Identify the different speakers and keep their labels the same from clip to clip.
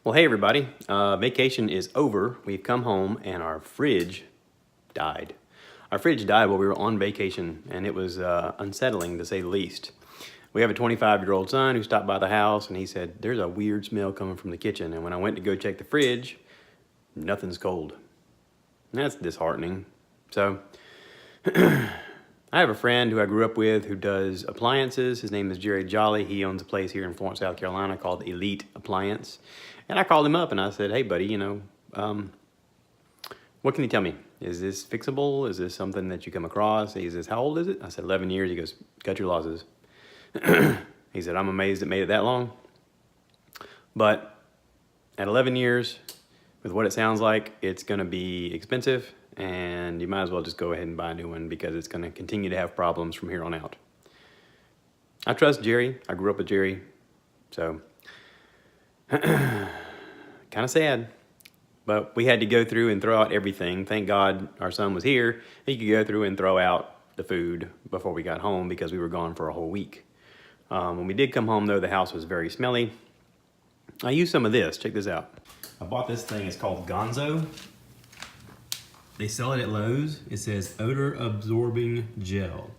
Speaker 1: Well, hey everybody, vacation is over. We've come home and our fridge died. Our fridge died while we were on vacation, and it was unsettling to say the least. We have a 25-year-old son who stopped by the house and he said, there's a weird smell coming from the kitchen. And when I went to go check the fridge, nothing's cold. And that's disheartening. So I have a friend who I grew up with who does appliances. His name is Jerry Jolly. He owns a place here in Florence, South Carolina called Elite Appliance. And I called him up and I said, hey buddy, what can you tell me? Is this fixable? Is this something that you come across? He says, how old is it? I said, 11 years. He goes, cut your losses. He said, I'm amazed it made it that long. But at 11 years, with what it sounds like, it's gonna be expensive and you might as well just go ahead and buy a new one because it's gonna continue to have problems from here on out. I trust Jerry. I grew up with Jerry, so kind of sad. But we had to go through and throw out everything. Thank God our son was here. He could go through and throw out the food before we got home because we were gone for a whole week. When we did come home though, the house was very smelly. I used some of this, check this out. I bought this thing, it's called Gonzo. They sell it at Lowe's. It says odor absorbing gel.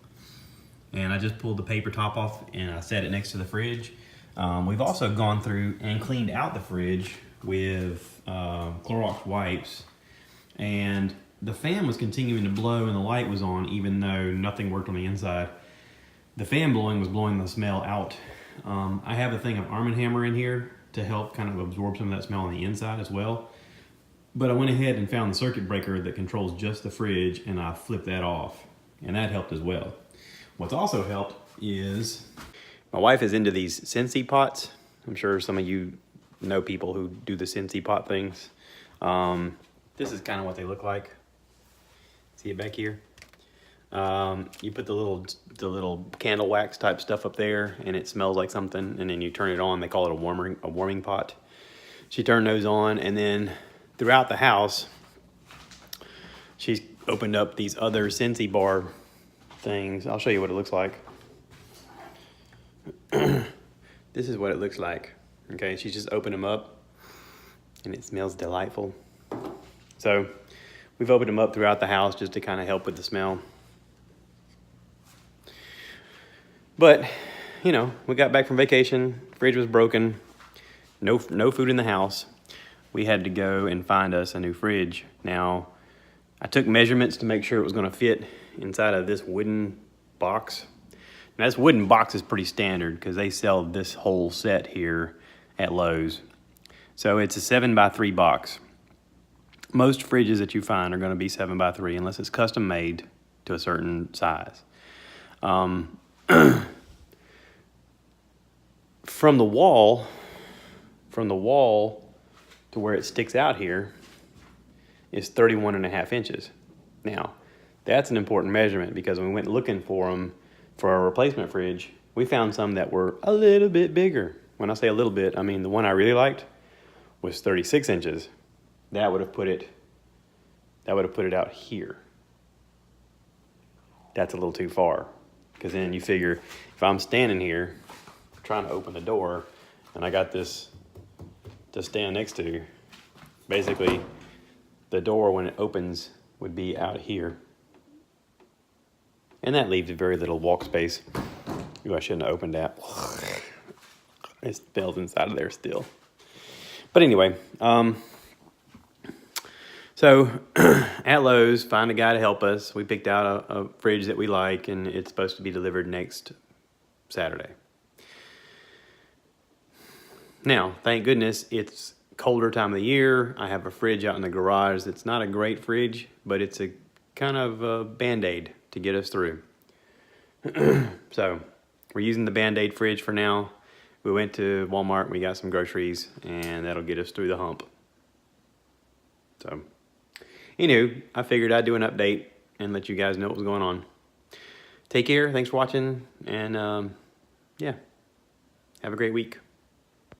Speaker 1: And I just pulled the paper top off and I set it next to the fridge. We've also gone through and cleaned out the fridge with Clorox Wipes, and the fan was continuing to blow and the light was on even though nothing worked on the inside. The fan blowing was blowing the smell out. I have a thing of Arm & Hammer in here to help kind of absorb some of that smell on the inside as well. But I went ahead and found the circuit breaker that controls just the fridge and I flipped that off, and that helped as well. What's also helped is my wife is into these Sentsy pots. I'm sure some of you know people who do the Sentsy pot things. This is kind of what they look like. See it back here? You put the little candle wax type stuff up there and it smells like something, and then you turn it on. They call it a warming pot. She turned those on, and then throughout the house, she's opened up these other Sentsy bar things. I'll show you what it looks like. This is what it looks like. Okay, she's just opened them up and it smells delightful. So we've opened them up throughout the house just to kind of help with the smell. But, you know, we got back from vacation, fridge was broken, no food in the house. We had to go and find us a new fridge. Now, I took measurements to make sure it was gonna fit inside of this wooden box. Now, this wooden box is pretty standard because they sell this whole set here at Lowe's. So it's a 7x3 box. Most fridges that you find are gonna be 7x3 unless it's custom made to a certain size. From the wall to where it sticks out here is 31.5 inches. Now, that's an important measurement because when we went looking for them for our replacement fridge, we found some that were a little bit bigger. When I say a little bit, I mean the one I really liked was 36 inches. That would have put it out here. That's a little too far, because then you figure if I'm standing here trying to open the door and I got this to stand next to, basically the door when it opens would be out here. And that leaves very little walk space. Ooh, I shouldn't have opened that. It smells inside of there still. But anyway, so at Lowe's, find a guy to help us. We picked out a fridge that we like, and it's supposed to be delivered next Saturday. Now, thank goodness it's colder time of the year. I have a fridge out in the garage that's not a great fridge, but it's a kind of a Band-Aid to get us through. So we're using the Band-Aid fridge for now. We went to Walmart, we got some groceries, and that'll get us through the hump. So, anywho, I figured I'd do an update and let you guys know what was going on. Take care, thanks for watching, and yeah, have a great week.